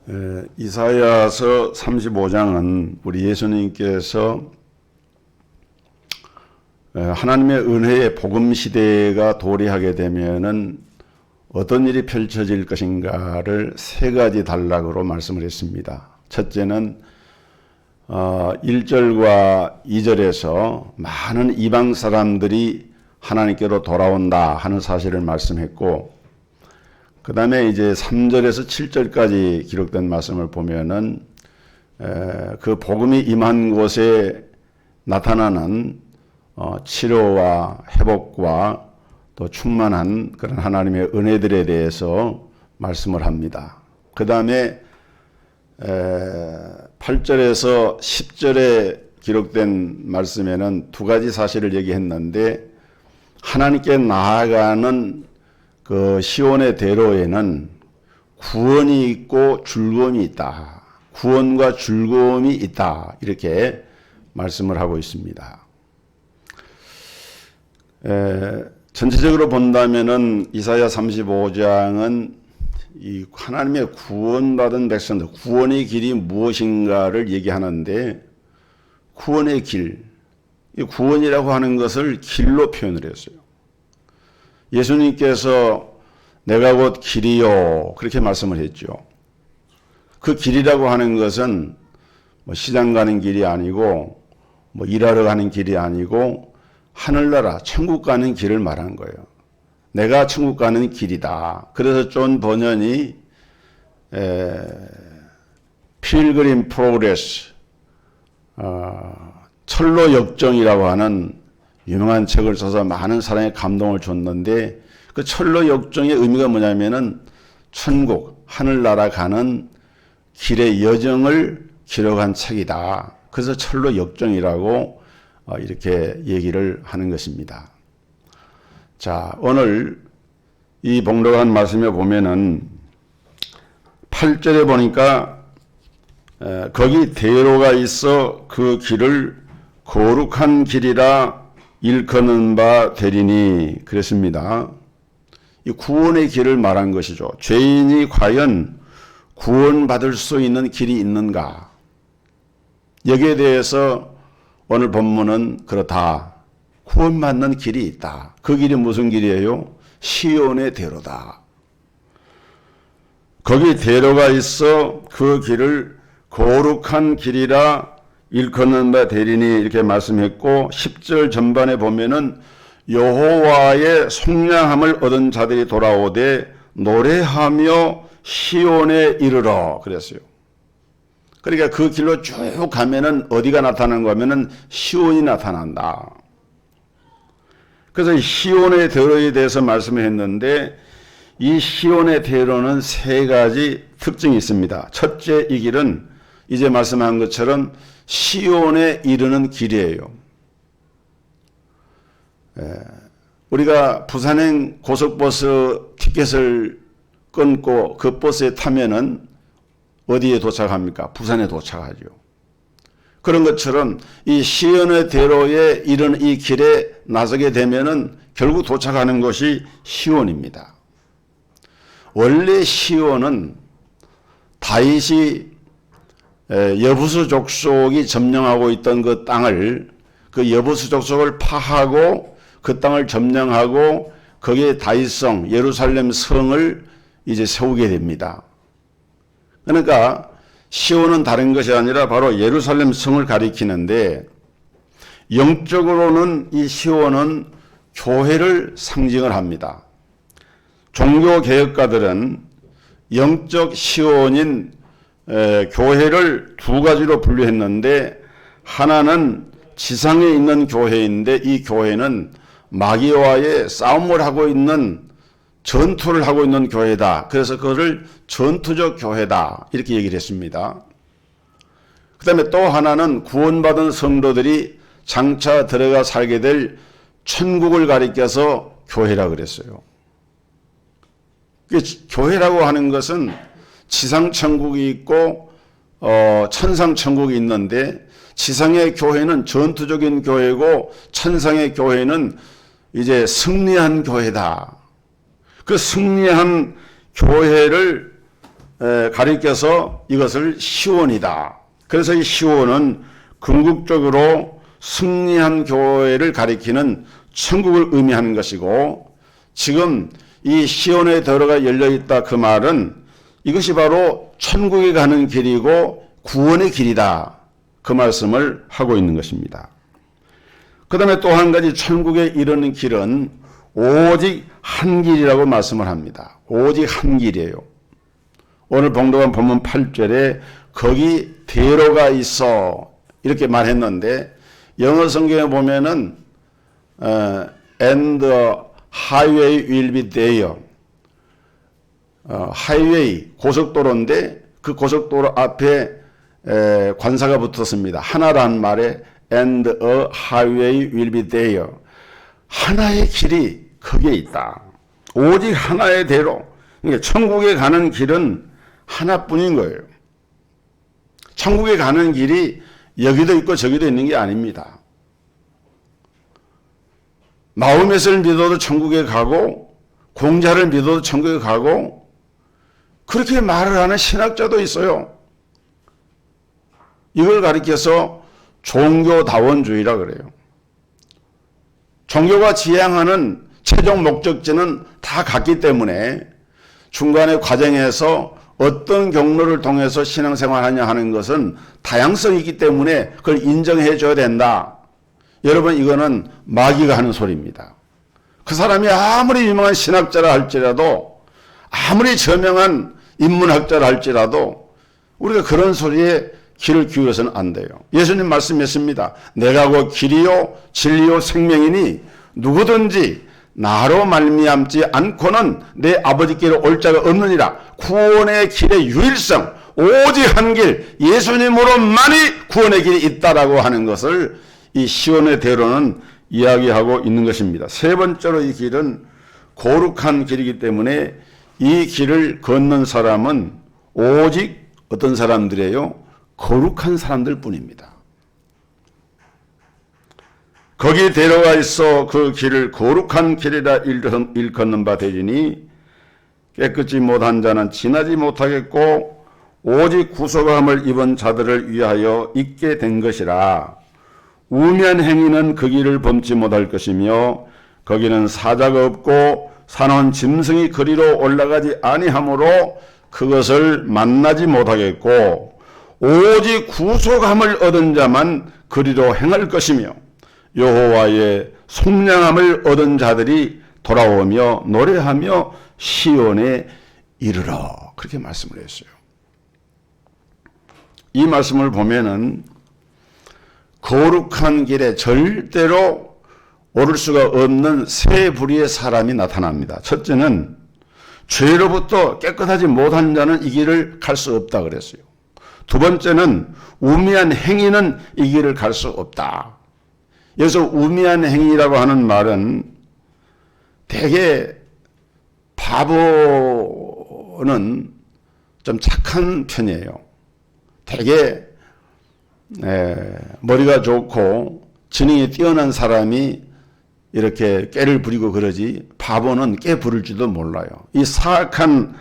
이사야서 35장은 우리 예수님께서 하나님의 은혜의 복음 시대가 도래하게 되면은 어떤 일이 펼쳐질 것인가를 세 가지 단락으로 말씀을 했습니다. 첫째는 1절과 2절에서 많은 이방 사람들이 하나님께로 돌아온다 하는 사실을 말씀했고, 그 다음에 이제 3절에서 7절까지 기록된 말씀을 보면은 그 복음이 임한 곳에 나타나는 치료와 회복과 또 충만한 그런 하나님의 은혜들에 대해서 말씀을 합니다. 그 다음에 8절에서 10절에 기록된 말씀에는 두 가지 사실을 얘기했는데, 하나님께 나아가는 그 시온의 대로에는 구원이 있고 즐거움이 있다. 구원과 즐거움이 있다. 이렇게 말씀을 하고 있습니다. 전체적으로 본다면은 이사야 35장은 이 하나님의 구원받은 백성들, 구원의 길이 무엇인가를 얘기하는데, 구원의 길, 이 구원이라고 하는 것을 길로 표현을 했어요. 예수님께서 내가 곧 길이요 그렇게 말씀을 했죠. 그 길이라고 하는 것은 뭐 시장 가는 길이 아니고 뭐 일하러 가는 길이 아니고 하늘나라 천국 가는 길을 말한 거예요. 내가 천국 가는 길이다. 그래서 존 버년이 필그림 프로그레스 철로 역정이라고 하는 유명한 책을 써서 많은 사람의 감동을 줬는데, 그 철로 역정의 의미가 뭐냐면은 천국, 하늘나라 가는 길의 여정을 기록한 책이다. 그래서 철로 역정이라고 이렇게 얘기를 하는 것입니다. 자, 오늘 이 복록한 말씀에 보면은 8절에 보니까 거기 대로가 있어 그 길을 거룩한 길이라 일컫는 바 되리니 그랬습니다. 이 구원의 길을 말한 것이죠. 죄인이 과연 구원받을 수 있는 길이 있는가? 여기에 대해서 오늘 본문은 그렇다. 구원받는 길이 있다. 그 길이 무슨 길이에요? 시온의 대로다. 거기 대로가 있어 그 길을 거룩한 길이라 일컫는 바 되리니 이렇게 말씀했고, 10절 전반에 보면은 여호와의 속량함을 얻은 자들이 돌아오되 노래하며 시온에 이르러 그랬어요. 그러니까 그 길로 쭉 가면은 어디가 나타나는 거면은 시온이 나타난다. 그래서 시온의 대로에 대해서 말씀을 했는데, 이 시온의 대로는 세 가지 특징이 있습니다. 첫째, 이 길은 이제 말씀한 것처럼 시온에 이르는 길이에요. 우리가 부산행 고속버스 티켓을 끊고 그 버스에 타면은 어디에 도착합니까? 부산에 도착하죠. 그런 것처럼 이 시온의 대로에 이르는 이 길에 나서게 되면은 결국 도착하는 곳이 시온입니다. 원래 시온은 다윗이 여부수 족속이 점령하고 있던 그 땅을, 그 여부수 족속을 파하고 그 땅을 점령하고 거기에 다윗성 예루살렘 성을 이제 세우게 됩니다. 그러니까 시온은 다른 것이 아니라 바로 예루살렘 성을 가리키는데, 영적으로는 이 시온은 교회를 상징을 합니다. 종교개혁가들은 영적 시온인 교회를 두 가지로 분류했는데, 하나는 지상에 있는 교회인데 이 교회는 마귀와의 싸움을 하고 있는, 전투를 하고 있는 교회다. 그래서 그것을 전투적 교회다 이렇게 얘기를 했습니다. 그 다음에 또 하나는 구원받은 성도들이 장차 들어가 살게 될 천국을 가리켜서 교회라 그랬어요. 교회라고 하는 것은 지상 천국이 있고 천상 천국이 있는데, 지상의 교회는 전투적인 교회고 천상의 교회는 이제 승리한 교회다. 그 승리한 교회를 가리켜서 이것을 시온이다. 그래서 이 시온은 궁극적으로 승리한 교회를 가리키는 천국을 의미하는 것이고, 지금 이 시온의 도로가 열려있다 그 말은 이것이 바로 천국에 가는 길이고 구원의 길이다, 그 말씀을 하고 있는 것입니다. 그 다음에 또 한 가지 천국에 이르는 길은 오직 한 길이라고 말씀을 합니다. 오직 한 길이에요. 오늘 봉독한 본문 8절에 거기 대로가 있어 이렇게 말했는데, 영어 성경에 보면은 and the highway will be there. 하이웨이, 고속도로인데 그 고속도로 앞에 관사가 붙었습니다. 하나라는 말에 and a highway will be there. 하나의 길이 거기에 있다. 오직 하나의 대로. 그러니까 천국에 가는 길은 하나뿐인 거예요. 천국에 가는 길이 여기도 있고 저기도 있는 게 아닙니다. 마호멧을 믿어도 천국에 가고 공자를 믿어도 천국에 가고 그렇게 말을 하는 신학자도 있어요. 이걸 가리켜서 종교다원주의라 그래요. 종교가 지향하는 최종 목적지는 다 같기 때문에 중간의 과정에서 어떤 경로를 통해서 신앙생활하냐 하는 것은 다양성이 있기 때문에 그걸 인정해 줘야 된다. 여러분, 이거는 마귀가 하는 소리입니다. 그 사람이 아무리 유명한 신학자라 할지라도, 아무리 저명한 인문학자라 할지라도 우리가 그런 소리에 귀를 기울여서는 안 돼요. 예수님 말씀했습니다. 내가 곧 길이요 진리요 생명이니 누구든지 나로 말미암지 않고는 내 아버지께로 올 자가 없느니라. 구원의 길의 유일성, 오직 한 길, 예수님으로만이 구원의 길이 있다라고 하는 것을 이 시온의 대로는 이야기하고 있는 것입니다. 세 번째로 이 길은 거룩한 길이기 때문에 이 길을 걷는 사람은 오직 어떤 사람들이에요? 거룩한 사람들 뿐입니다. 거기 데려가 있어 그 길을 거룩한 길이라 일컫는 바 되리니 깨끗이 못한 자는 지나지 못하겠고 오직 구속함을 입은 자들을 위하여 있게 된 것이라. 우면 행위는 그 길을 범치 못할 것이며 거기는 사자가 없고 산원 짐승이 그리로 올라가지 아니하므로 그것을 만나지 못하겠고 오직 구속함을 얻은 자만 그리로 행할 것이며 여호와의 속량함을 얻은 자들이 돌아오며 노래하며 시온에 이르러, 그렇게 말씀을 했어요. 이 말씀을 보면은 거룩한 길에 절대로 오를 수가 없는 세 부류의 사람이 나타납니다. 첫째는 죄로부터 깨끗하지 못한 자는 이 길을 갈 수 없다 그랬어요. 두 번째는 우매한 행위는 이 길을 갈 수 없다. 여기서 우매한 행위라고 하는 말은 되게 바보는 좀 착한 편이에요. 되게 머리가 좋고 지능이 뛰어난 사람이 이렇게 깨를 부리고 그러지 바보는 깨 부릴 줄도 몰라요. 이 사악한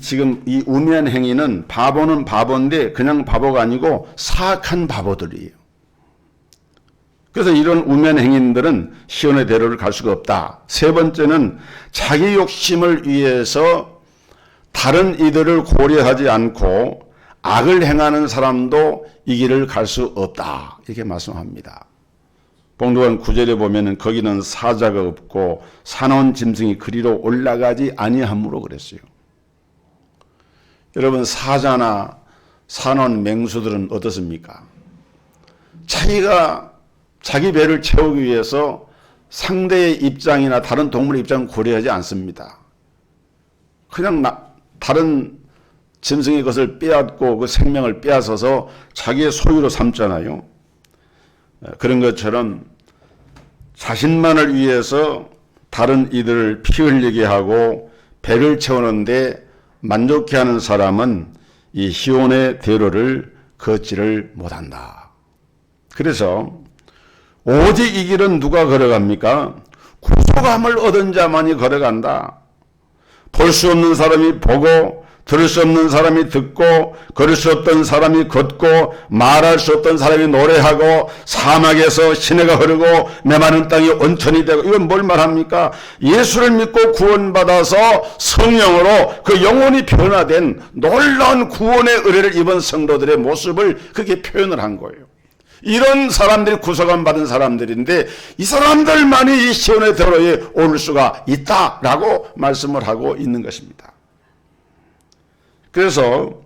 지금 이 우매한 행위는 바보는 바보인데 그냥 바보가 아니고 사악한 바보들이에요. 그래서 이런 우매한 행인들은 시온의 대로를 갈 수가 없다. 세 번째는 자기 욕심을 위해서 다른 이들을 고려하지 않고 악을 행하는 사람도 이 길을 갈 수 없다. 이렇게 말씀합니다. 봉독한 9절에 보면은 거기는 사자가 없고 산원 짐승이 그리로 올라가지 아니하므로 그랬어요. 여러분, 사자나 산원 맹수들은 어떻습니까? 자기 배를 채우기 위해서 상대의 입장이나 다른 동물의 입장을 고려하지 않습니다. 그냥 다른 짐승의 것을 빼앗고 그 생명을 빼앗아서 자기의 소유로 삼잖아요. 그런 것처럼 자신만을 위해서 다른 이들을 피 흘리게 하고 배를 채우는데 만족해하는 사람은 이 시온의 대로를 걷지를 못한다. 그래서 오직 이 길은 누가 걸어갑니까? 구속함을 얻은 자만이 걸어간다. 볼 수 없는 사람이 보고 들을 수 없는 사람이 듣고 걸을 수 없던 사람이 걷고 말할 수 없던 사람이 노래하고 사막에서 시내가 흐르고 메마른 땅이 온천이 되고 이건 뭘 말합니까? 예수를 믿고 구원받아서 성령으로 그 영혼이 변화된 놀라운 구원의 은혜를 입은 성도들의 모습을 그렇게 표현을 한 거예요. 이런 사람들이 구속함 받은 사람들인데 이 사람들만이 이 시온의 도로에 오를 수가 있다라고 말씀을 하고 있는 것입니다. 그래서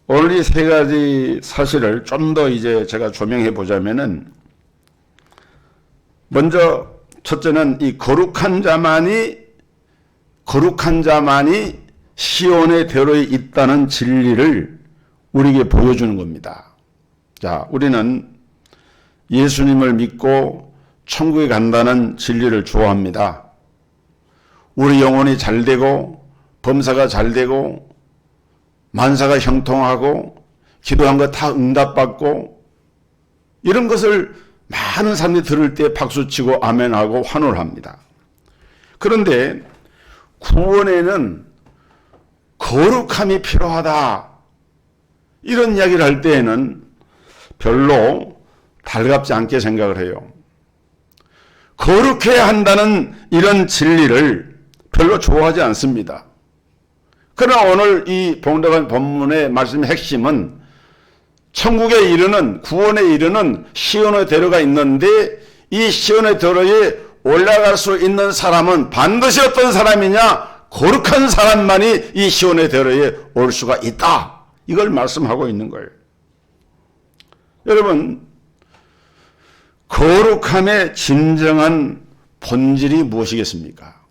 오늘 이 세 가지 사실을 좀 더 이제 제가 조명해 보자면은 먼저 첫째는 이 거룩한 자만이 시온의 대로에 있다는 진리를 우리에게 보여주는 겁니다. 자, 우리는 예수님을 믿고 천국에 간다는 진리를 좋아합니다. 우리 영혼이 잘 되고 범사가 잘 되고 만사가 형통하고 기도한 거 다 응답받고 이런 것을 많은 사람들이 들을 때 박수치고 아멘하고 환호를 합니다. 그런데 구원에는 거룩함이 필요하다. 이런 이야기를 할 때에는 별로 달갑지 않게 생각을 해요. 거룩해야 한다는 이런 진리를 별로 좋아하지 않습니다. 그러나 오늘 이 봉독한 본문의 말씀의 핵심은 천국에 이르는 구원에 이르는 시온의 대로가 있는데 이 시온의 대로에 올라갈 수 있는 사람은 반드시 어떤 사람이냐? 거룩한 사람만이 이 시온의 대로에 올 수가 있다. 이걸 말씀하고 있는 거예요. 여러분, 거룩함의 진정한 본질이 무엇이겠습니까?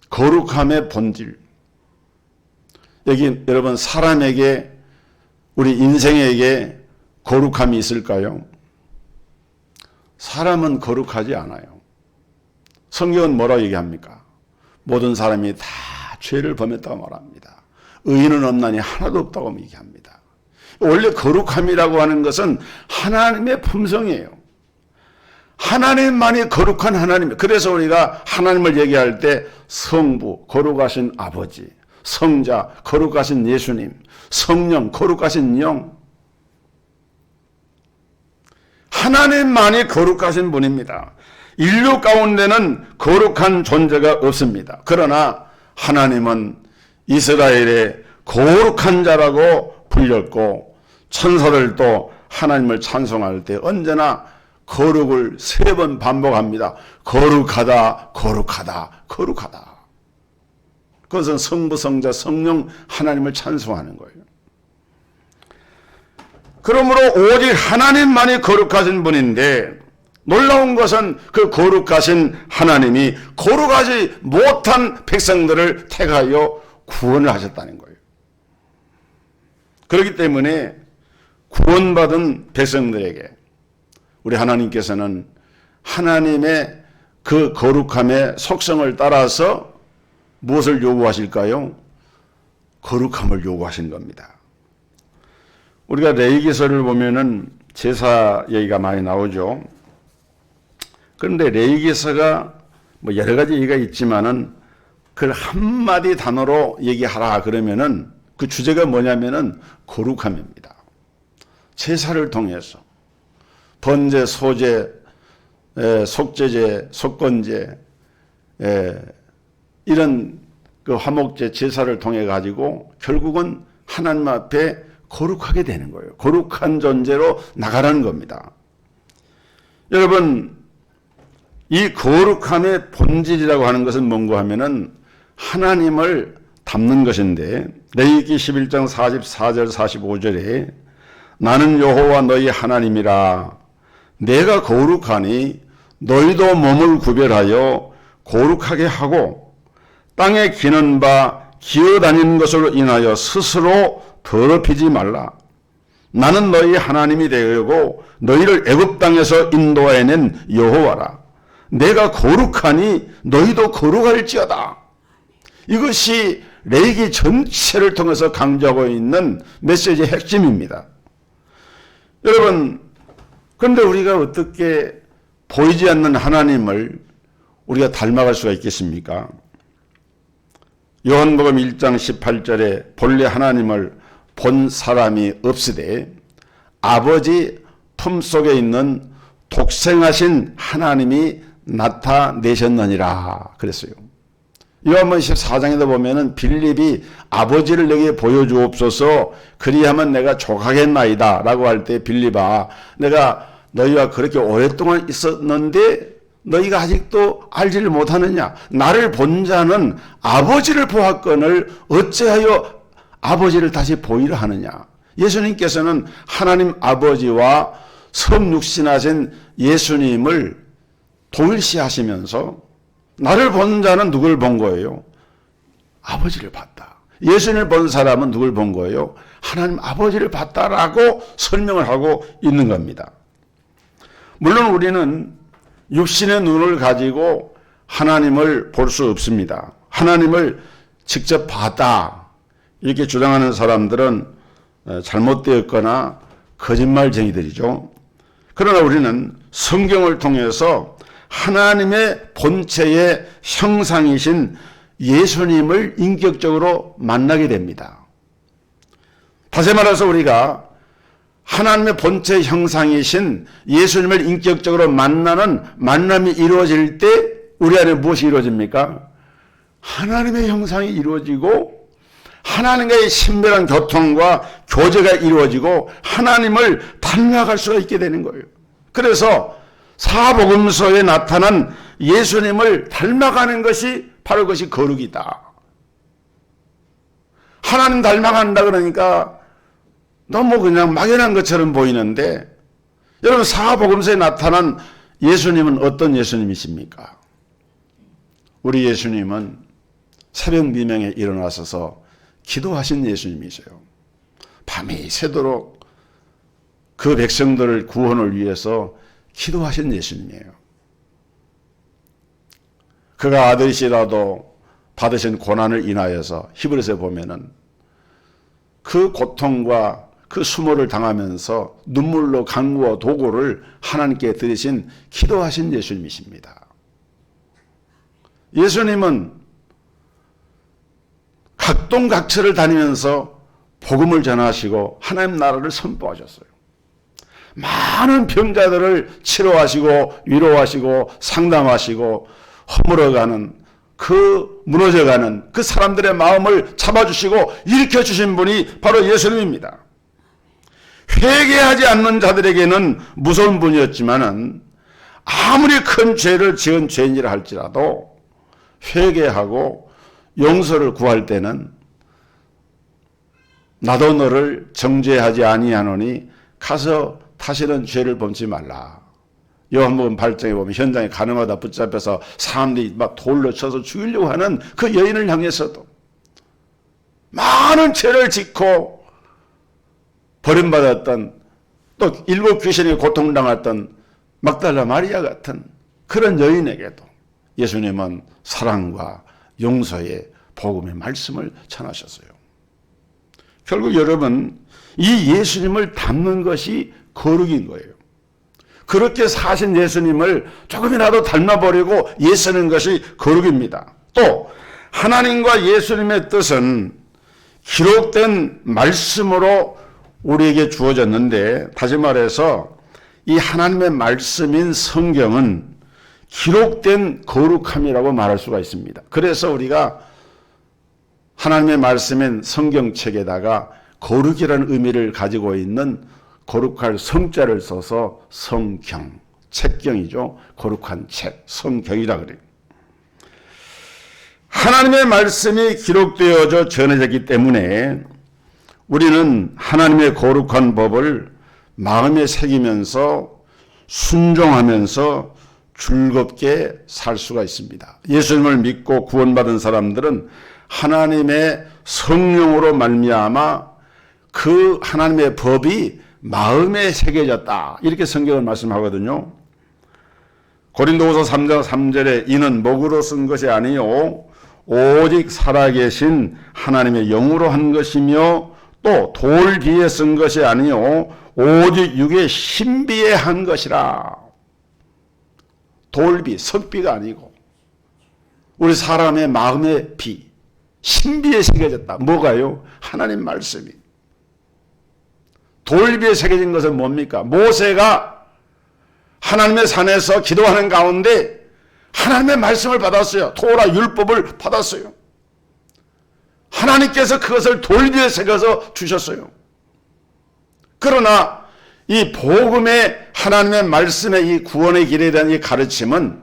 거룩함의 본질. 여기 여러분 사람에게 우리 인생에게 거룩함이 있을까요? 사람은 거룩하지 않아요. 성경은 뭐라고 얘기합니까? 모든 사람이 다 죄를 범했다고 말합니다. 의인은 없나니 하나도 없다고 얘기합니다. 원래 거룩함이라고 하는 것은 하나님의 품성이에요. 하나님만이 거룩한 하나님. 그래서 우리가 하나님을 얘기할 때 성부, 거룩하신 아버지, 성자, 거룩하신 예수님, 성령, 거룩하신 영. 하나님만이 거룩하신 분입니다. 인류 가운데는 거룩한 존재가 없습니다. 그러나 하나님은 이스라엘의 거룩한 자라고 불렸고 천사들도 하나님을 찬송할 때 언제나 거룩을 3번 반복합니다. 거룩하다, 거룩하다, 거룩하다. 그것은 성부, 성자, 성령 하나님을 찬송하는 거예요. 그러므로 오직 하나님만이 거룩하신 분인데 놀라운 것은 그 거룩하신 하나님이 거룩하지 못한 백성들을 택하여 구원을 하셨다는 거예요. 그렇기 때문에 구원받은 백성들에게 우리 하나님께서는 하나님의 그 거룩함의 속성을 따라서 무엇을 요구하실까요? 거룩함을 요구하신 겁니다. 우리가 레위기서를 보면은 제사 얘기가 많이 나오죠. 그런데 레위기서가 뭐 여러 가지 얘기가 있지만은 그걸 한마디 단어로 얘기하라 그러면은 그 주제가 뭐냐면은 거룩함입니다. 제사를 통해서 번제, 소제, 속제제, 속건제, 이런 그 화목제 제사를 통해 가지고 결국은 하나님 앞에 거룩하게 되는 거예요. 거룩한 존재로 나가라는 겁니다. 여러분, 이 거룩함의 본질이라고 하는 것은 뭔가 하면은 하나님을 담는 것인데 레위기 11장 44절 45절에 나는 여호와 너희 하나님이라 내가 거룩하니 너희도 몸을 구별하여 거룩하게 하고 땅에 기는 바 기어다니는 것으로 인하여 스스로 더럽히지 말라. 나는 너희 하나님이 되고 너희를 애굽 땅에서 인도해낸 여호와라. 내가 거룩하니 너희도 거룩할지어다. 이것이 레위기 전체를 통해서 강조하고 있는 메시지의 핵심입니다. 여러분, 그런데 우리가 어떻게 보이지 않는 하나님을 우리가 닮아갈 수가 있겠습니까? 요한복음 1장 18절에 본래 하나님을 본 사람이 없으되 아버지 품속에 있는 독생하신 하나님이 나타내셨느니라 그랬어요. 요한복음 14장에도 보면은 빌립이 아버지를 내게 보여주옵소서 그리하면 내가 족하겠나이다 라고 할 때 빌립아 내가 너희와 그렇게 오랫동안 있었는데 너희가 아직도 알지를 못하느냐 나를 본 자는 아버지를 보았거늘 어찌하여 아버지를 다시 보이려 하느냐. 예수님께서는 하나님 아버지와 성육신하신 예수님을 동일시하시면서 나를 본 자는 누굴 본 거예요? 아버지를 봤다. 예수님을 본 사람은 누굴 본 거예요? 하나님 아버지를 봤다라고 설명을 하고 있는 겁니다. 물론 우리는 육신의 눈을 가지고 하나님을 볼 수 없습니다. 하나님을 직접 봤다 이렇게 주장하는 사람들은 잘못되었거나 거짓말쟁이들이죠. 그러나 우리는 성경을 통해서 하나님의 본체의 형상이신 예수님을 인격적으로 만나게 됩니다. 다시 말해서 우리가 하나님의 본체 형상이신 예수님을 인격적으로 만나는 만남이 이루어질 때 우리 안에 무엇이 이루어집니까? 하나님의 형상이 이루어지고 하나님과의 신비한 교통과 교제가 이루어지고 하나님을 닮아갈 수가 있게 되는 거예요. 그래서 사복음서에 나타난 예수님을 닮아가는 것이 바로 그것이 거룩이다. 하나님 닮아간다 그러니까 너무 그냥 막연한 것처럼 보이는데 여러분 사복음서에 나타난 예수님은 어떤 예수님이십니까? 우리 예수님은 새벽 미명에 일어나셔서 기도하신 예수님이세요. 밤이 새도록 그 백성들을 구원을 위해서 기도하신 예수님이에요. 그가 아들이시라도 받으신 고난을 인하여서 히브리서에 보면은 그 고통과 그 수모를 당하면서 눈물로 간구와 도구를 하나님께 드리신 기도하신 예수님이십니다. 예수님은 각동각처를 다니면서 복음을 전하시고 하나님 나라를 선포하셨어요. 많은 병자들을 치료하시고 위로하시고 상담하시고 허물어가는 그 무너져가는 그 사람들의 마음을 잡아주시고 일으켜주신 분이 바로 예수님입니다. 회개하지 않는 자들에게는 무서운 분이었지만은 아무리 큰 죄를 지은 죄인이라 할지라도 회개하고 용서를 구할 때는 나도 너를 정죄하지 아니하노니 가서 다시는 죄를 범치 말라. 요한복음 8장에 보면 현장에 가늠하다 붙잡혀서 사람들이 막 돌로 쳐서 죽이려고 하는 그 여인을 향해서도 많은 죄를 짓고 버림받았던 또 일곱 귀신에 고통당했던 막달라 마리아 같은 그런 여인에게도 예수님은 사랑과 용서의 복음의 말씀을 전하셨어요. 결국 여러분 이 예수님을 닮는 것이 거룩인 거예요. 그렇게 사신 예수님을 조금이라도 닮아버리고 예쓰는 것이 거룩입니다. 또 하나님과 예수님의 뜻은 기록된 말씀으로 우리에게 주어졌는데 다시 말해서 이 하나님의 말씀인 성경은 기록된 거룩함이라고 말할 수가 있습니다. 그래서 우리가 하나님의 말씀인 성경책에다가 거룩이라는 의미를 가지고 있는 거룩할 성자를 써서 성경, 책경이죠. 거룩한 책, 성경이라 그래요. 하나님의 말씀이 기록되어져 전해졌기 때문에 우리는 하나님의 거룩한 법을 마음에 새기면서 순종하면서 즐겁게 살 수가 있습니다. 예수님을 믿고 구원받은 사람들은 하나님의 성령으로 말미암아 그 하나님의 법이 마음에 새겨졌다. 이렇게 성경은 말씀하거든요. 고린도후서 3장 3절에 이는 목으로 쓴 것이 아니요 오직 살아계신 하나님의 영으로 한 것이며 또 돌 비에 쓴 것이 아니요 오직 육의 신비에 한 것이라. 돌비, 석비가 아니고 우리 사람의 마음의 비, 신비에 새겨졌다. 뭐가요? 하나님 말씀이. 돌비에 새겨진 것은 뭡니까? 모세가 하나님의 산에서 기도하는 가운데 하나님의 말씀을 받았어요. 토라 율법을 받았어요. 하나님께서 그것을 돌비에 새겨서 주셨어요. 그러나 이 복음의 하나님의 말씀의 이 구원의 길에 대한 이 가르침은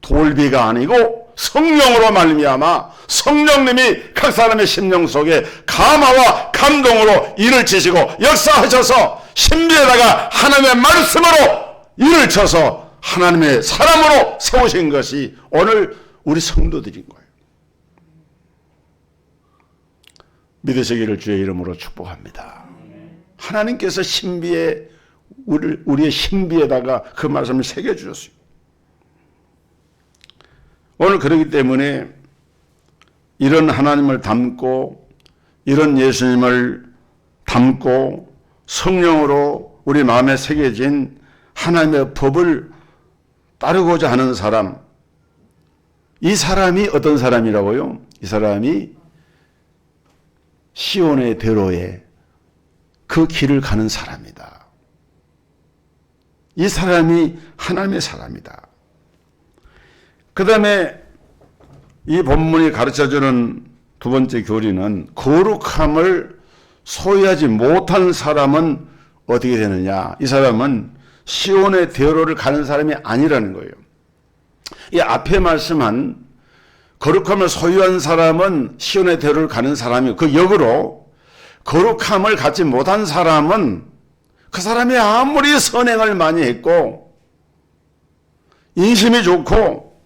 돌비가 아니고 성령으로 말미암아 성령님이 각 사람의 심령 속에 감화와 감동으로 일을 치시고 역사하셔서 신비에다가 하나님의 말씀으로 일을 쳐서 하나님의 사람으로 세우신 것이 오늘 우리 성도들인 거예요. 믿으시기를 주의 이름으로 축복합니다. 하나님께서 신비에 우리의 신비에다가 그 말씀을 새겨주셨어요. 오늘 그렇기 때문에 이런 하나님을 담고 이런 예수님을 담고 성령으로 우리 마음에 새겨진 하나님의 법을 따르고자 하는 사람, 이 사람이 어떤 사람이라고요? 이 사람이 시온의 대로에 그 길을 가는 사람이다. 이 사람이 하나님의 사람이다. 그 다음에 이 본문이 가르쳐주는 두 번째 교리는 거룩함을 소유하지 못한 사람은 어떻게 되느냐. 이 사람은 시온의 대로를 가는 사람이 아니라는 거예요. 이 앞에 말씀한 거룩함을 소유한 사람은 시온의 대로를 가는 사람이고 그 역으로 거룩함을 갖지 못한 사람은 그 사람이 아무리 선행을 많이 했고 인심이 좋고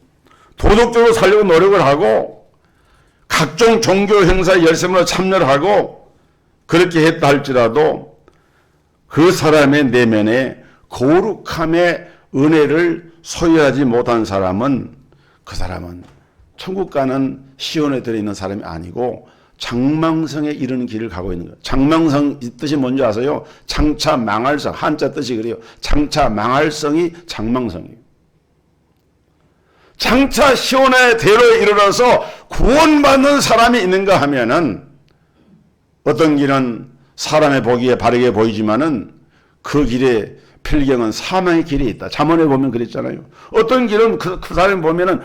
도덕적으로 살려고 노력을 하고 각종 종교 행사에 열심으로 참여를 하고 그렇게 했다 할지라도 그 사람의 내면에 거룩함의 은혜를 소유하지 못한 사람은 그 사람은 천국 가는 시온에 들어있는 사람이 아니고 장망성에 이르는 길을 가고 있는 거예요. 장망성 뜻이 뭔지 아세요? 장차 망할성, 한자 뜻이 그래요. 장차 망할성이 장망성이에요. 장차 시온의 대로에 이르러서 구원받는 사람이 있는가 하면은 어떤 길은 사람의 보기에 바르게 보이지만은 그 길에 필경은 사망의 길이 있다. 잠언에 보면 그랬잖아요. 어떤 길은 그 사람이 보면은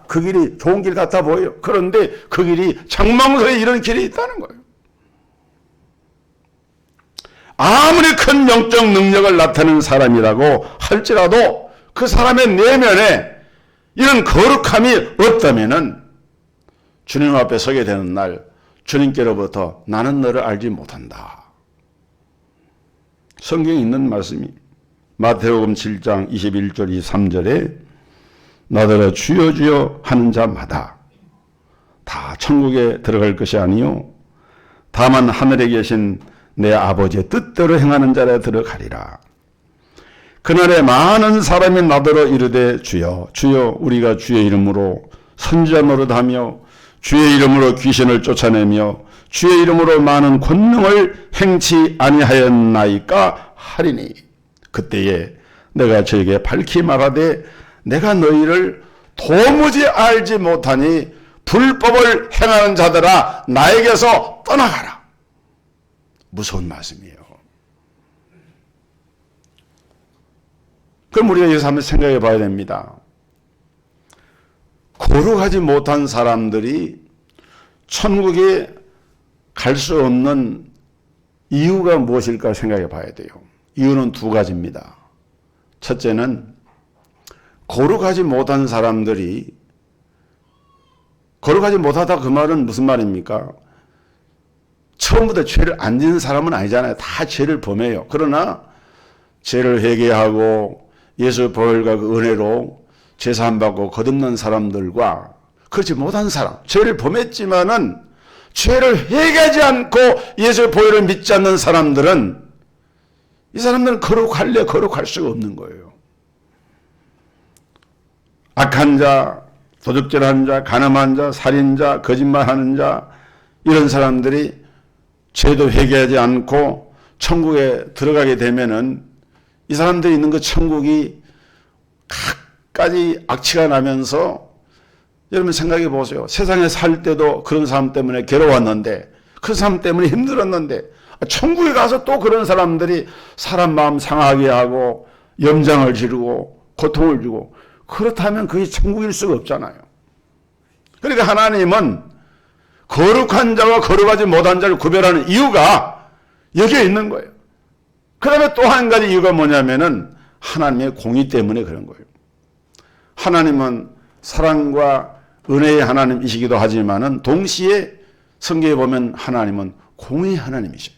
그 길이 좋은 길 같아 보여요. 그런데 그 길이 장망성에 이런 길이 있다는 거예요. 아무리 큰 영적 능력을 나타내는 사람이라고 할지라도 그 사람의 내면에 이런 거룩함이 없다면은 주님 앞에 서게 되는 날 주님께로부터 나는 너를 알지 못한다. 성경에 있는 말씀이 마태복음 7장 21절 23절에 나더러 주여 주여 하는 자마다 다 천국에 들어갈 것이 아니요 다만 하늘에 계신 내 아버지의 뜻대로 행하는 자라 들어가리라. 그날에 많은 사람이 나더러 이르되 주여 주여 우리가 주의 이름으로 선지자 노릇하며 주의 이름으로 귀신을 쫓아내며 주의 이름으로 많은 권능을 행치 아니하였나이까 하리니 그때에 내가 저에게 밝히 말하되 내가 너희를 도무지 알지 못하니 불법을 행하는 자들아 나에게서 떠나가라. 무서운 말씀이에요. 그럼 우리가 여기서 한번 생각해 봐야 됩니다. 거룩하지 못한 사람들이 천국에 갈 수 없는 이유가 무엇일까 생각해 봐야 돼요. 이유는 두 가지입니다. 첫째는 거룩하지 못한 사람들이 거룩하지 못하다 그 말은 무슨 말입니까? 처음부터 죄를 안 짓는 사람은 아니잖아요. 다 죄를 범해요. 그러나 죄를 회개하고 예수 보혈과 그 은혜로 제사함받고 거듭난 사람들과 그렇지 못한 사람, 죄를 범했지만은 죄를 회개하지 않고 예수의 보혈을 믿지 않는 사람들은 이 사람들은 거룩할래 거룩할 수가 없는 거예요. 악한 자, 도적질하는 자, 간음한 자, 살인자, 거짓말하는 자 이런 사람들이 죄도 회개하지 않고 천국에 들어가게 되면은 이 사람들이 있는 그 천국이 각가지 악취가 나면서 여러분 생각해 보세요. 세상에 살 때도 그런 사람 때문에 괴로웠는데, 그 사람 때문에 힘들었는데, 천국에 가서 또 그런 사람들이 사람 마음 상하게 하고 염장을 지르고 고통을 주고, 그렇다면 그게 천국일 수가 없잖아요. 그러니까 하나님은 거룩한 자와 거룩하지 못한 자를 구별하는 이유가 여기에 있는 거예요. 그 다음에 또 한 가지 이유가 뭐냐면은 하나님의 공의 때문에 그런 거예요. 하나님은 사랑과 은혜의 하나님이시기도 하지만은 동시에 성경에 보면 하나님은 공의 하나님이셔요.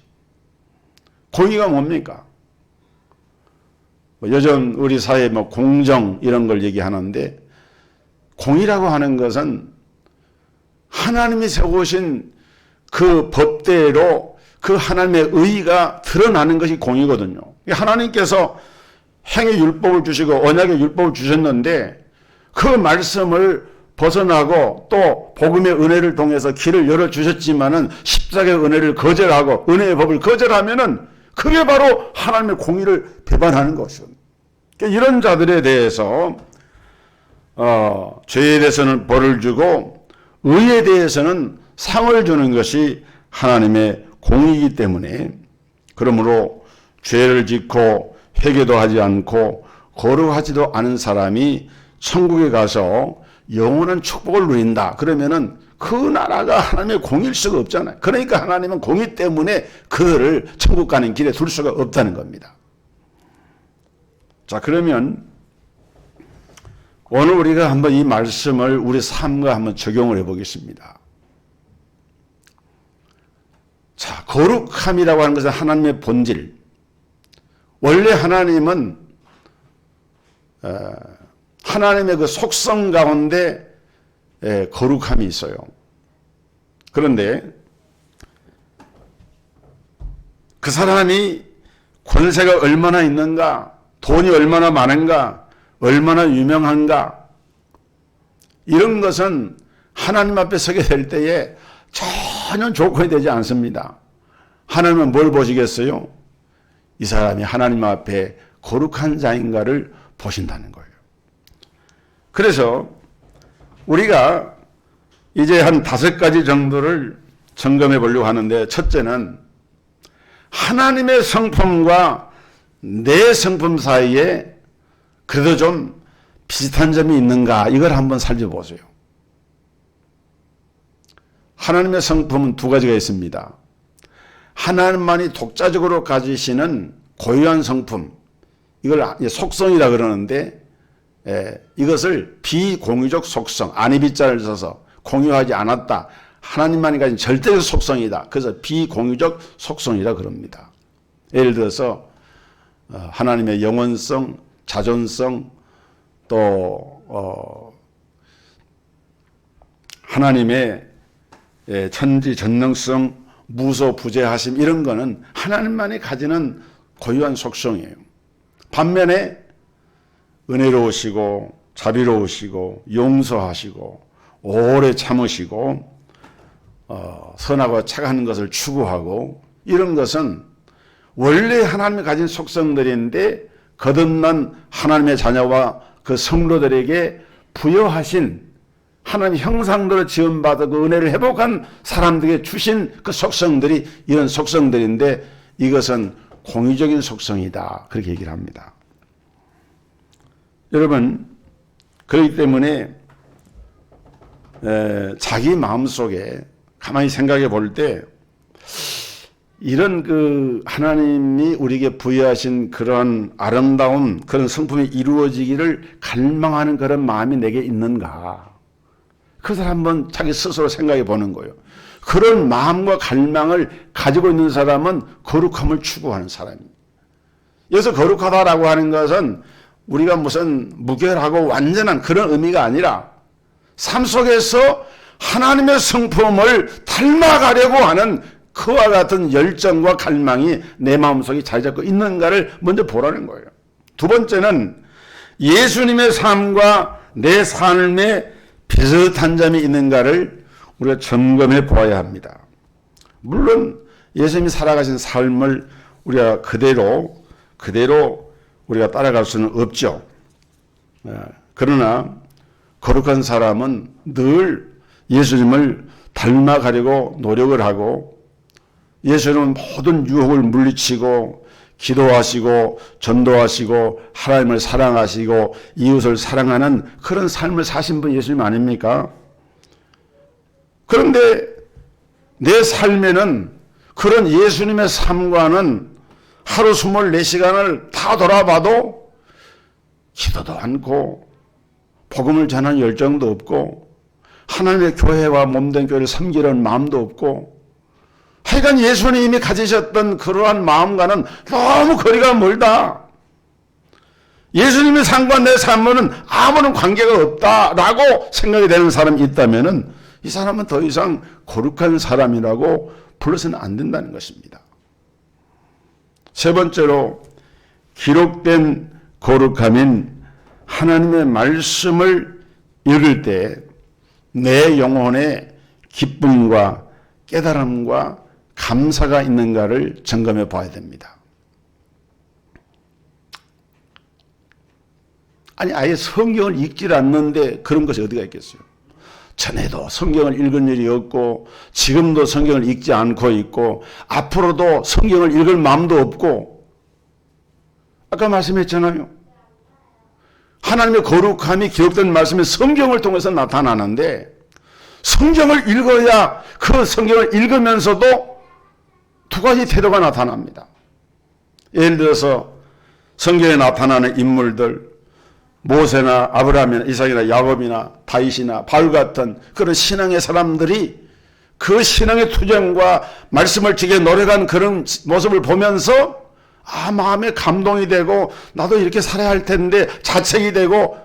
공의가 뭡니까? 요즘 우리 사회에 공정 이런 걸 얘기하는데, 공의라고 하는 것은 하나님이 세우신 그 법대로 그 하나님의 의의가 드러나는 것이 공의거든요. 하나님께서 행위 율법을 주시고 언약의 율법을 주셨는데, 그 말씀을 벗어나고 또 복음의 은혜를 통해서 길을 열어주셨지만은 십자가의 은혜를 거절하고 은혜의 법을 거절하면은 그게 바로 하나님의 공의를 배반하는 것이죠. 이런 자들에 대해서 죄에 대해서는 벌을 주고 의에 대해서는 상을 주는 것이 하나님의 공의이기 때문에, 그러므로 죄를 짓고 회개도 하지 않고 거룩하지도 않은 사람이 천국에 가서 영원한 축복을 누린다. 그러면은 그 나라가 하나님의 공의일 수가 없잖아요. 그러니까 하나님은 공의 때문에 그들을 천국 가는 길에 둘 수가 없다는 겁니다. 자, 그러면 오늘 우리가 한번 이 말씀을 우리 삶과 한번 적용을 해보겠습니다. 자, 거룩함이라고 하는 것은 하나님의 본질. 원래 하나님은 하나님의 그 속성 가운데 거룩함이 있어요. 그런데 그 사람이 권세가 얼마나 있는가, 돈이 얼마나 많은가, 얼마나 유명한가, 이런 것은 하나님 앞에 서게 될 때에 전혀 조건이 되지 않습니다. 하나님은 뭘 보시겠어요? 이 사람이 하나님 앞에 거룩한 자인가를 보신다는 거예요. 그래서 우리가 이제 한 5가지 정도를 점검해 보려고 하는데, 첫째는 하나님의 성품과 내 성품 사이에 그래도 좀 비슷한 점이 있는가, 이걸 한번 살펴보세요. 하나님의 성품은 2가지가 있습니다. 하나님만이 독자적으로 가지시는 고유한 성품, 이걸 속성이라 그러는데, 이것을 비공유적 속성, 아니비자를 써서 공유하지 않았다. 하나님만이 가진 절대적 속성이다. 그래서 비공유적 속성이라 그럽니다. 예를 들어서 하나님의 영원성, 자존성, 또 하나님의 천지전능성, 무소부재하심, 이런 거는 하나님만이 가지는 고유한 속성이에요. 반면에 은혜로우시고 자비로우시고 용서하시고 오래 참으시고 선하고 착한 것을 추구하고, 이런 것은 원래 하나님이 가진 속성들인데 거듭난 하나님의 자녀와 그 성도들에게 부여하신 하나님 형상대로 지음받아 그 은혜를 회복한 사람들에게 주신 그 속성들이 이런 속성들인데, 이것은 공의적인 속성이다, 그렇게 얘기를 합니다. 여러분, 그렇기 때문에 자기 마음속에 가만히 생각해 볼 때 이런 그 하나님이 우리에게 부여하신 그런 아름다운 그런 성품이 이루어지기를 갈망하는 그런 마음이 내게 있는가, 그것을 한번 자기 스스로 생각해 보는 거예요. 그런 마음과 갈망을 가지고 있는 사람은 거룩함을 추구하는 사람입니다. 여기서 거룩하다라고 하는 것은 우리가 무슨 무결하고 완전한 그런 의미가 아니라 삶 속에서 하나님의 성품을 닮아가려고 하는 그와 같은 열정과 갈망이 내 마음속에 자리 잡고 있는가를 먼저 보라는 거예요. 2번째는 예수님의 삶과 내 삶에 비슷한 점이 있는가를 우리가 점검해 보아야 합니다. 물론 예수님이 살아가신 삶을 우리가 그대로 우리가 따라갈 수는 없죠. 그러나 거룩한 사람은 늘 예수님을 닮아가려고 노력을 하고 예수님은 모든 유혹을 물리치고 기도하시고 전도하시고 하나님을 사랑하시고 이웃을 사랑하는 그런 삶을 사신 분 예수님 아닙니까? 그런데 내 삶에는 그런 예수님의 삶과는 하루 24시간을 다 돌아봐도 기도도 않고 복음을 전하는 열정도 없고 하나님의 교회와 몸된 교회를 섬기려는 마음도 없고 하여간 예수님이 가지셨던 그러한 마음과는 너무 거리가 멀다. 예수님의 삶과 내 삶과는 아무런 관계가 없다라고 생각이 되는 사람이 있다면 이 사람은 더 이상 거룩한 사람이라고 불러서는 안 된다는 것입니다. 세 번째로 기록된 거룩함인 하나님의 말씀을 읽을 때 내 영혼에 기쁨과 깨달음과 감사가 있는가를 점검해 봐야 됩니다. 아니 아예 성경을 읽질 않는데 그런 것이 어디가 있겠어요. 전에도 성경을 읽은 일이 없고 지금도 성경을 읽지 않고 있고 앞으로도 성경을 읽을 마음도 없고 아까 말씀했잖아요. 하나님의 거룩함이 기록된 말씀이 성경을 통해서 나타나는데 성경을 읽어야 그 성경을 읽으면서도 두 가지 태도가 나타납니다. 예를 들어서 성경에 나타나는 인물들 모세나 아브라함이나 이삭이나 야곱이나 다윗이나 바울 같은 그런 신앙의 사람들이 그 신앙의 투쟁과 말씀을 지켜 노력한 그런 모습을 보면서 마음에 감동이 되고 나도 이렇게 살아야 할 텐데 자책이 되고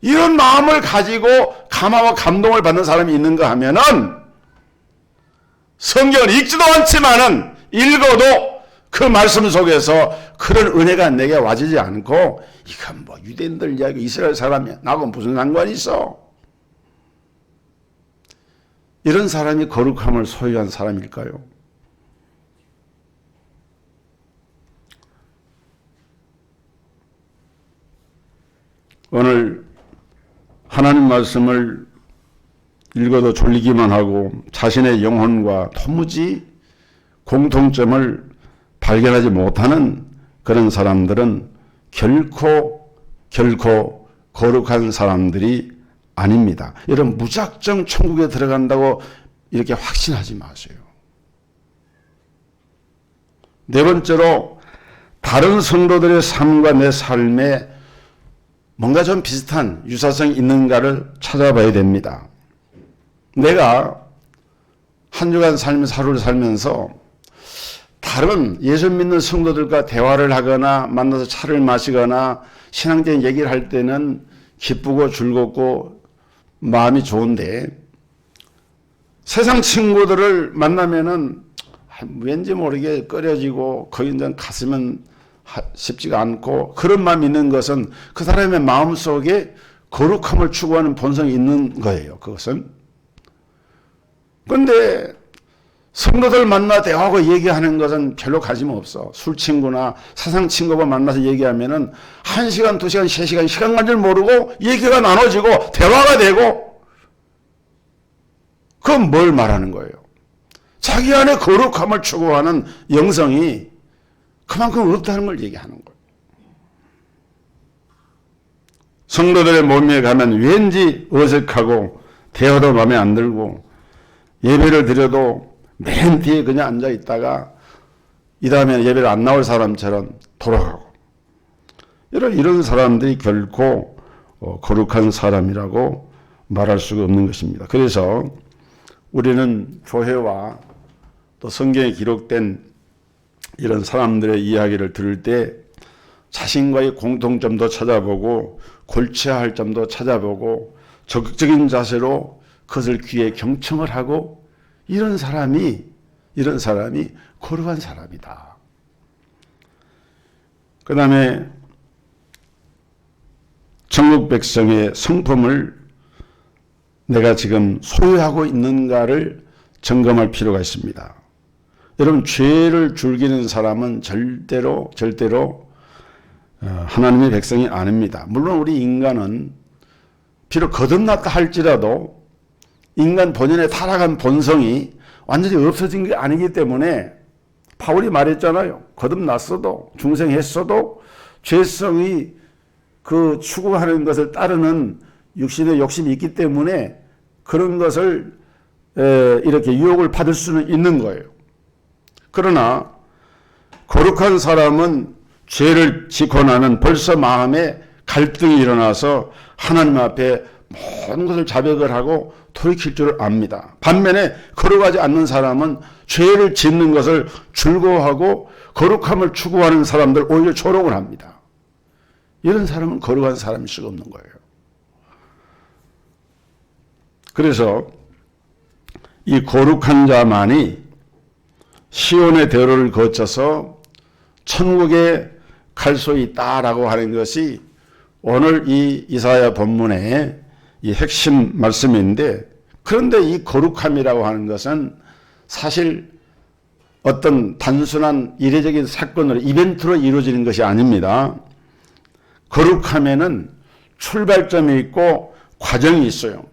이런 마음을 가지고 감화와 감동을 받는 사람이 있는가 하면은 성경을 읽지도 않지만은 읽어도 그 말씀 속에서 그런 은혜가 내게 와지지 않고 이건 뭐 유대인들 이야기 이스라엘 사람이야 나하고 무슨 상관이 있어. 이런 사람이 거룩함을 소유한 사람일까요? 오늘 하나님 말씀을 읽어도 졸리기만 하고 자신의 영혼과 도무지 공통점을 발견하지 못하는 그런 사람들은 결코 거룩한 사람들이 아닙니다. 여러분 무작정 천국에 들어간다고 이렇게 확신하지 마세요. 네 번째로 다른 성도들의 삶과 내 삶에 뭔가 좀 비슷한 유사성이 있는가를 찾아봐야 됩니다. 내가 한 주간 하루를 살면서 다른 예수 믿는 성도들과 대화를 하거나 만나서 차를 마시거나 신앙적인 얘기를 할 때는 기쁘고 즐겁고 마음이 좋은데 세상 친구들을 만나면은 왠지 모르게 꺼려지고 거기 이제 갔으면 쉽지가 않고 그런 마음이 있는 것은 그 사람의 마음속에 거룩함을 추구하는 본성이 있는 거예요. 그것은. 그런데 성도들 만나 대화하고 얘기하는 것은 별로 관심 없어. 술 친구나 세상 친구가 만나서 얘기하면은 1시간, 2시간, 3시간 시간 간 줄 모르고 얘기가 나눠지고 대화가 되고 그건 뭘 말하는 거예요? 자기 안에 거룩함을 추구하는 영성이 그만큼 없다는 걸 얘기하는 거예요. 성도들의 몸에 가면 왠지 어색하고 대화도 마음에 안 들고 예배를 드려도 맨 뒤에 그냥 앉아 있다가 이 다음에 예배를 안 나올 사람처럼 돌아가고 이런 사람들이 결코 거룩한 사람이라고 말할 수가 없는 것입니다. 그래서 우리는 교회와 또 성경에 기록된 이런 사람들의 이야기를 들을 때 자신과의 공통점도 찾아보고 골치해야 할 점도 찾아보고 적극적인 자세로 그것을 귀에 경청을 하고 이런 사람이 거룩한 사람이다. 그 다음에 천국 백성의 성품을 내가 지금 소유하고 있는가를 점검할 필요가 있습니다. 여러분 죄를 즐기는 사람은 절대로 하나님의 백성이 아닙니다. 물론 우리 인간은 비록 거듭났다 할지라도 인간 본연의 타락한 본성이 완전히 없어진 게 아니기 때문에 바울이 말했잖아요. 거듭났어도 중생했어도 죄성이 그 추구하는 것을 따르는 육신의 욕심이 있기 때문에 그런 것을 이렇게 유혹을 받을 수는 있는 거예요. 그러나 거룩한 사람은 죄를 짓고 나면 벌써 마음에 갈등이 일어나서 하나님 앞에 모든 것을 자백을 하고 돌이킬 줄 압니다. 반면에 거룩하지 않는 사람은 죄를 짓는 것을 즐거워하고 거룩함을 추구하는 사람들 오히려 조롱을 합니다. 이런 사람은 거룩한 사람일 수가 없는 거예요. 그래서 이 거룩한 자만이 시온의 대로를 거쳐서 천국에 갈 수 있다라고 하는 것이 오늘 이 이사야 본문의 이 핵심 말씀인데, 그런데 이 거룩함이라고 하는 것은 사실 어떤 단순한 이례적인 사건으로 이벤트로 이루어지는 것이 아닙니다. 거룩함에는 출발점이 있고 과정이 있어요.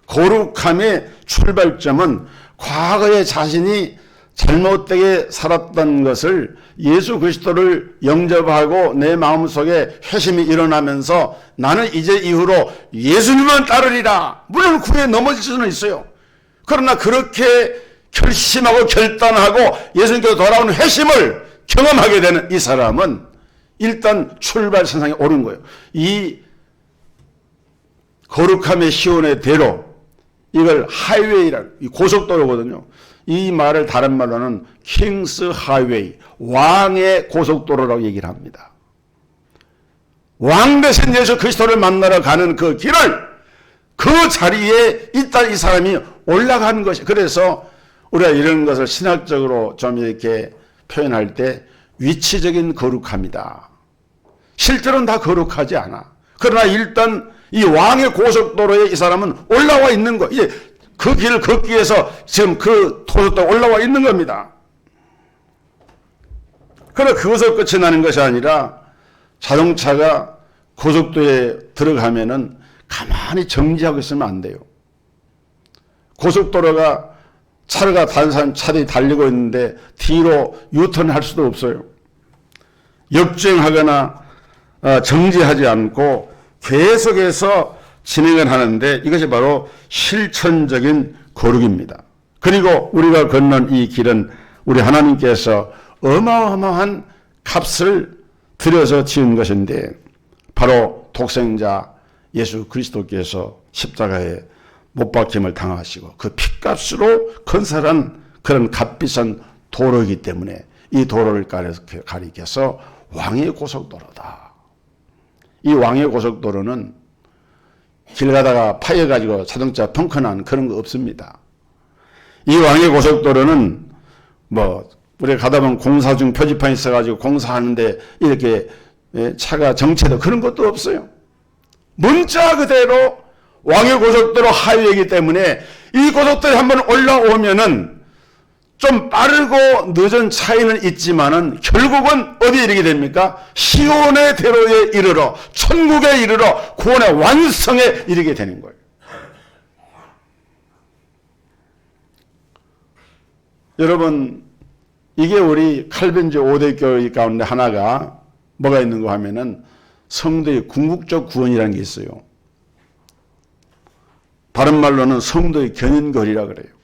거룩함의 출발점은 과거에 자신이 잘못되게 살았던 것을 예수 그리스도를 영접하고 내 마음속에 회심이 일어나면서 나는 이제 이후로 예수님만 따르리라. 물론 후에 넘어질 수는 있어요. 그러나 그렇게 결심하고 결단하고 예수님께로 돌아오는 회심을 경험하게 되는 이 사람은 일단 출발선상에 오른 거예요. 이 거룩함의 시온의 대로, 이걸 하이웨이라, 고속도로거든요. 이 말을 다른 말로는 킹스 하이웨이, 왕의 고속도로라고 얘기를 합니다. 왕 대신 예수 그리스도를 만나러 가는 그 길을, 그 자리에 일단 이 사람이 올라가는 것이. 그래서 우리가 이런 것을 신학적으로 좀 이렇게 표현할 때 위치적인 거룩함이다. 실제로는 다 거룩하지 않아. 그러나 일단 이 왕의 고속도로에 이 사람은 올라와 있는 거. 이제 그 길을 걷기 위해서 지금 그 고속도로에 올라와 있는 겁니다. 그러나 그것을 끝이 나는 것이 아니라 자동차가 고속도로에 들어가면은 가만히 정지하고 있으면 안 돼요. 고속도로가 차가 다른 차들이 달리고 있는데 뒤로 유턴할 수도 없어요. 역주행하거나 정지하지 않고 계속해서 진행을 하는데 이것이 바로 실천적인 거룩입니다. 그리고 우리가 걷는 이 길은 우리 하나님께서 어마어마한 값을 들여서 지은 것인데 바로 독생자 예수 그리스도께서 십자가에 못 박힘을 당하시고 그 핏값으로 건설한 그런 값비싼 도로이기 때문에 이 도로를 가리켜서 왕의 고속도로다. 이 왕의 고속도로는 길 가다가 파여가지고 자동차 펑크난 그런 거 없습니다. 이 왕의 고속도로는 우리가 가다 보면 공사 중 표지판이 있어가지고 공사하는데 이렇게 차가 정체도 그런 것도 없어요. 문자 그대로 왕의 고속도로 하이웨이이기 때문에 이 고속도로에 한번 올라오면은 좀 빠르고 늦은 차이는 있지만은 결국은 어디에 이르게 됩니까? 시온의 대로에 이르러, 천국에 이르러, 구원의 완성에 이르게 되는 거예요. 여러분, 이게 우리 칼빈주 5대 교회 가운데 하나가 뭐가 있는가 하면은 성도의 궁극적 구원이라는 게 있어요. 다른 말로는 성도의 견인거리라 그래요.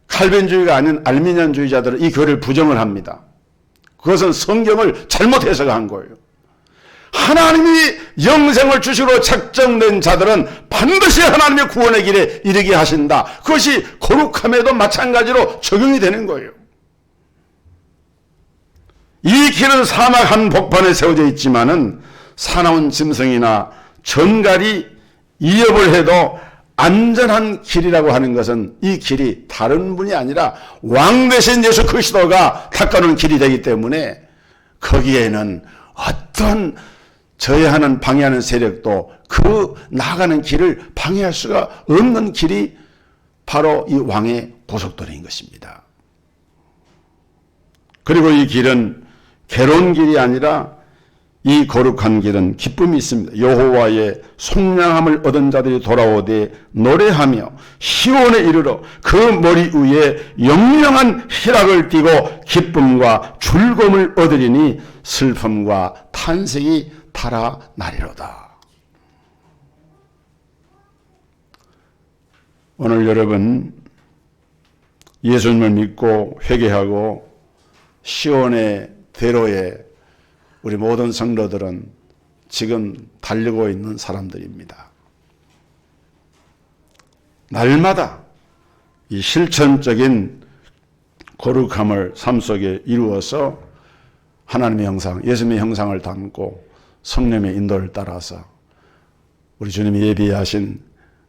칼빈주의가 아닌 알미니안주의자들은 이 교리를 부정을 합니다. 그것은 성경을 잘못 해석한 거예요. 하나님이 영생을 주시로 작정된 자들은 반드시 하나님의 구원의 길에 이르게 하신다. 그것이 거룩함에도 마찬가지로 적용이 되는 거예요. 이 길은 사막 한복판에 세워져 있지만은 사나운 짐승이나 전갈이 이업을 해도 안전한 길이라고 하는 것은 이 길이 다른 분이 아니라 왕 대신 예수 그리스도가 닦아놓은 길이 되기 때문에 거기에는 어떤 저해하는 방해하는 세력도 그 나아가는 길을 방해할 수가 없는 길이 바로 이 왕의 고속도로인 것입니다. 그리고 이 길은 괴로운 길이 아니라 이 거룩한 길은 기쁨이 있습니다. 여호와의 속량함을 얻은 자들이 돌아오되 노래하며 시온에 이르러 그 머리 위에 영영한 희락을 띠고 기쁨과 즐거움을 얻으리니 슬픔과 탄색이 달아나리로다. 오늘 여러분 예수님을 믿고 회개하고 시온의 대로에 우리 모든 성도들은 지금 달리고 있는 사람들입니다. 날마다 이 실천적인 거룩함을 삶 속에 이루어서 하나님의 형상, 예수님의 형상을 담고 성령의 인도를 따라서 우리 주님이 예비하신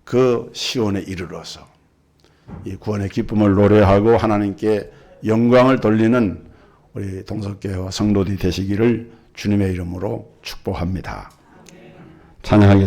그 시온에 이르러서 이 구원의 기쁨을 노래하고 하나님께 영광을 돌리는 우리 동석교회와 성도들이 되시기를 주님의 이름으로 축복합니다. 찬양하겠습니다.